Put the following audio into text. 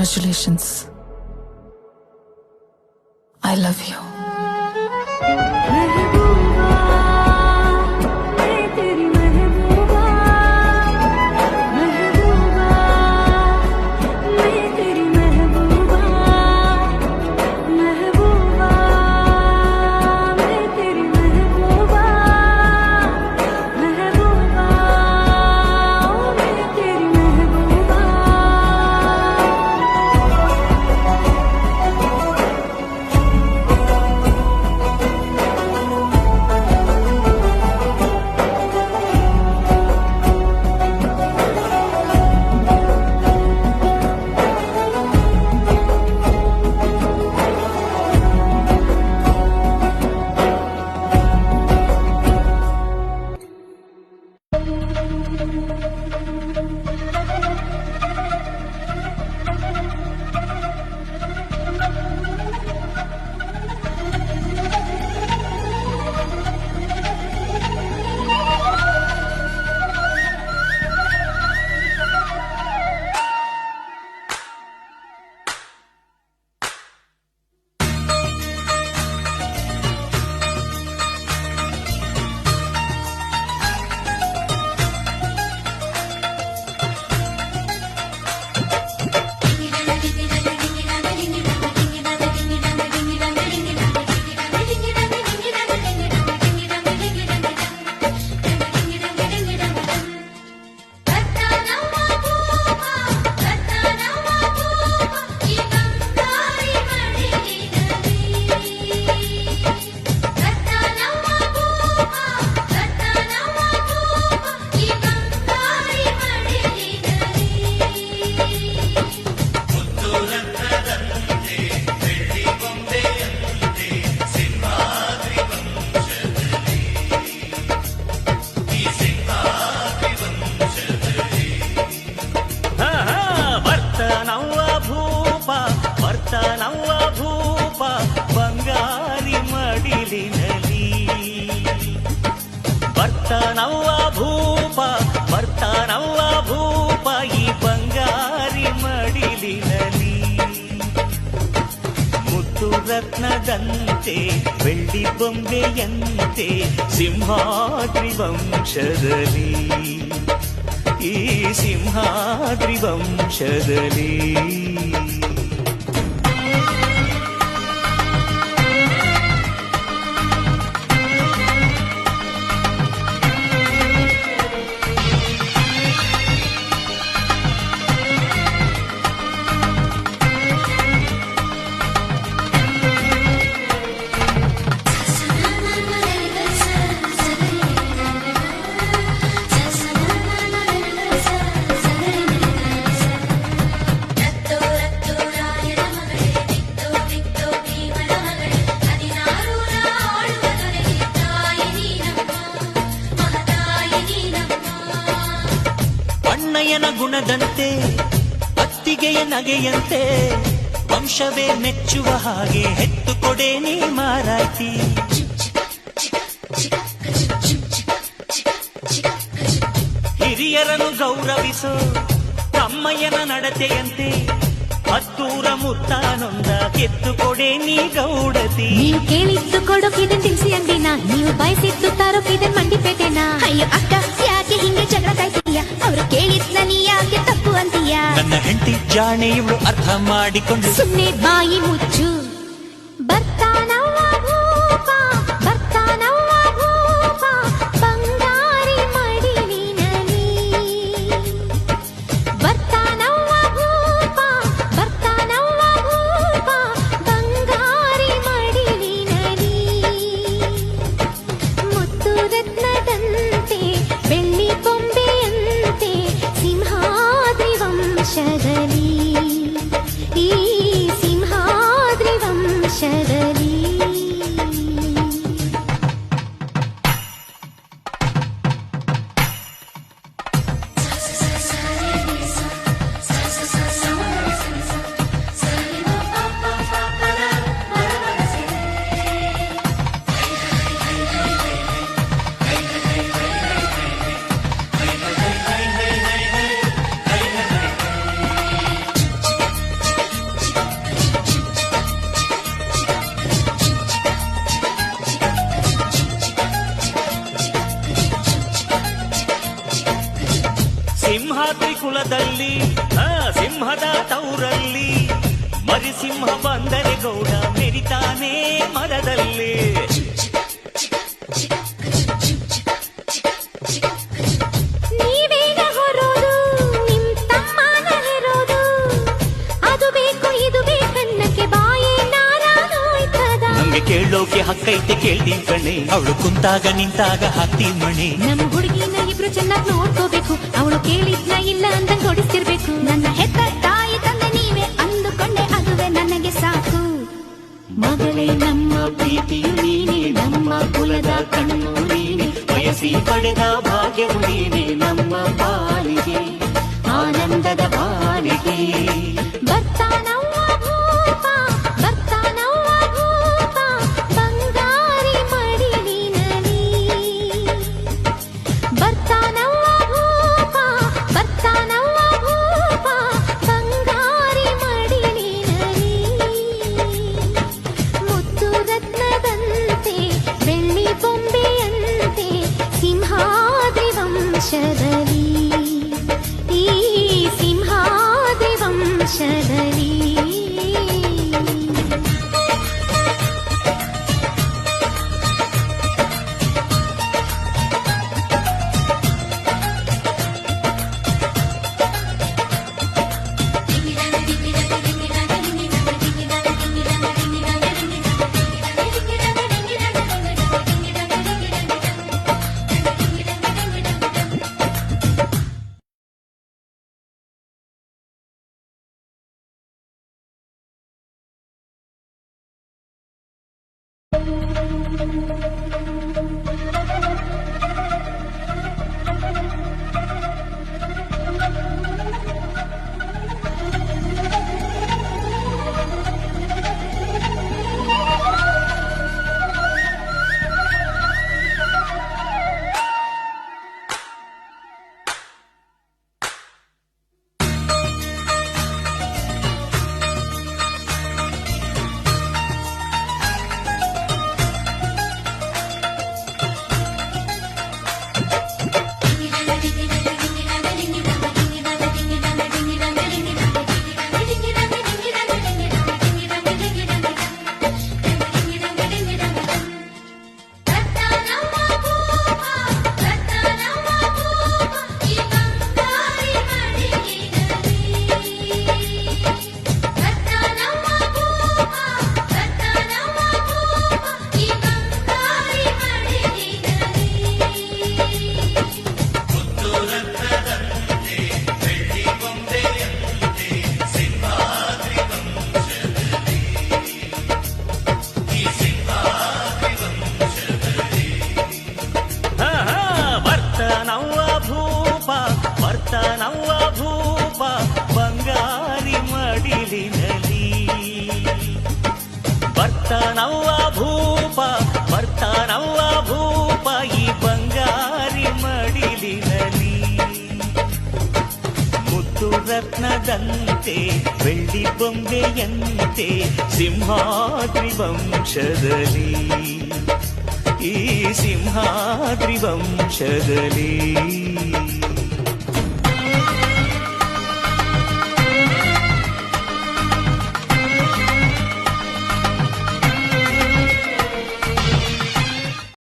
Congratulations. I love you. ಬರ್ತಾನವ್ವ ಭೂಪ ಈ ಬಂಗಾರಿ ಮಡಿಲಿನಲಿ ಮುತ್ತು ರತ್ನದಂತೆ ಬೆಳ್ಳಿ ಬೊಂಬೆಯಂತೆ ಸಿಂಹಾದ್ರಿ ವಂಶದಲ್ಲಿ ಈ ಸಿಂಹಾದ್ರಿ ವಂಶದಲ್ಲಿ ಅಣ್ಣಯ್ಯನ ಗುಣದಂತೆ ಅತ್ತಿಗೆಯ ನಗೆಯಂತೆ ವಂಶವೇ ಮೆಚ್ಚುವ ಹಾಗೆ ಹೆತ್ತು ಕೊಡೆ ನೀ ಮಾರಾಯ್ತಿ ಹಿರಿಯರನ್ನು ಗೌರವಿಸೋ ತಮ್ಮಯ್ಯನ ನಡತೆಯಂತೆ ಹತ್ತೂರ ಮುತ್ತಾನೊಂದ ಎತ್ತು ಕೊಡೆ ನೀ ಗೌಡತಿ ನೀವು ಕೇಳಿದ್ದು ಕೊಡೋಕಿದನ್ ತಿನ್ಸಿ ಅಂದಿನ ನೀವು ಬಯಸಿದ್ದು ತರೋಕಿದನ್ ಮಂಡಿಪೇಟೆನ ಅಯ್ಯೋ ಅಕ್ಕ ಯಾಕೆ ಹಿಂಗೆ ಜಗಳ ಕಾಯ್ತೀಯ ಅವ್ರು ಕೇಳಿದ್ನ ನೀ ಯಾಕೆ ತಪ್ಪು ಅಂತೀಯ ನನ್ನ ಹೆಂಡತಿ ಜಾಣೆ ಇವಳು ಅರ್ಥ ಮಾಡಿಕೊಂಡು ಸುಮ್ನೆ ಬಾಯಿ ಮುಚ್ಚು ಬರ್ತಾನವ್ವ ಭೂಪ ಬಂಗಾರಿ ಮಡಿಲಿನಲಿ ಬರ್ತಾನವ್ವ ಭೂಪ ಬಂಗಾರಿ ಮಡಿಲಿನಲಿ ಮುತ್ತು ರತ್ನದಂತೆ ಬೆಳ್ಳಿ ಬೊಂಬೆಯಂತೆ ಸಿಂಹಾದ್ರಿ ವಂಶದಲ್ಲಿ ಈ ಸಿಂಹಾದ್ರಿ ವಂಶದಲ್ಲಿ ಸಿಂಹಾದ್ರಿ ಕುಲದಲ್ಲಿ ಸಿಂಹದ ತೌರಲ್ಲಿ ಮರಿಸಿಂಹ ಬಂದರೆ ಗೌಡ ಮೆರಿತಾನೆ ಮರದಲ್ಲಿ. ನೀವೇಗ ಹೊರೋದು ನಿಮ್ ತಮ್ಮನ ಹೆರೋದು, ಅದು ಬೇಕು ಇದು ಬೇಕನ್ನಕ್ಕೆ ಬಾಯೇ ನಾರಾನೋಯ್ತದ. ನಮ್ಗೆ ಕೇಳೋಕೆ ಹಕ್ಕೈತೆ ಕೇಳ್ತೀನಿ ಕಣೆ, ಅವಳು ಕುಂತಾಗ ನಿಂತಾಗ ಹಾಕ್ತಿ ಮಣೆ. ನಮ್ಮ ಹುಡುಗಿನ ಇಬ್ರು ಚೆನ್ನಾಗಿ ನೋಡ್ಕೋಬೇಕು, ಅವಳು ಕೇಳಿದ್ನ ಇಲ್ಲ ಅಂದಂಗ್ ಕೊಡಿಸ್ತಿರ್ಬೇಕು. ನನ್ನ ಹೆತ್ತ ತಾಯಿ ತಂದೆ ನೀವೇ ಅಂದುಕೊಂಡೆ ಅದುವೇ ನನಗೆ ಸಾಕು. ಮಗಳೇ ನಮ್ಮ ಪ್ರೀತಿಯು ನೀನೆ, ನಮ್ಮ ಕುಲದ ಕಣ್ಣು ನೀನೆ, ಬಯಸಿ ಪಡೆದ ಭಾಗ್ಯವು ನೀನೆ, ನಮ್ಮ ಪಾಲಿಗೆ ಆನಂದದ ಪಾಲಿಗೆ. ಬರ್ತಾನವ್ವ ಭೂಪ, ಬರ್ತಾನವ್ವ ಭೂಪ, ಬಂಗಾರಿ ಮಡಿಲಿನಲಿ. ಬರ್ತಾನವ್ವ ಭೂಪ, ಬರ್ತಾನವ್ವ ಭೂಪ, ಬಂಗಾರಿ ಮಡಿಲಿನಲಿ. ಮುತ್ತು ರತ್ನದಂತೆ ಬೆಳ್ಳಿ ಬೊಂಬೆಯಂತೆ ಸಿಂಹಾದ್ರಿ ವಂಶದಲ್ಲಿ, ಈ ಸಿಂಹಾದ್ರಿ ವಂಶದಲ್ಲಿ. ಬರ್ತಾನವ್ವ ಭೂಪ, ಬಂಗಾರಿ ಮಡಿಲಿನಲಿ. ಬರ್ತಾನವ್ವ ಭೂಪ, ಬರ್ತಾನವ್ವ ಭೂಪ, ಈ ಬಂಗಾರಿ ಮಡಿಲಿನಲಿ. ಮುತ್ತು ರತ್ನದಂತೆ ಬೆಳ್ಳಿ ಬೊಂಬೆಯಂತೆ ಸಿಂಹಾದ್ರಿ ವಂಶದಲ್ಲಿ, ಈ ಸಿಂಹಾದ್ರಿ ವಂಶದಲ್ಲಿ.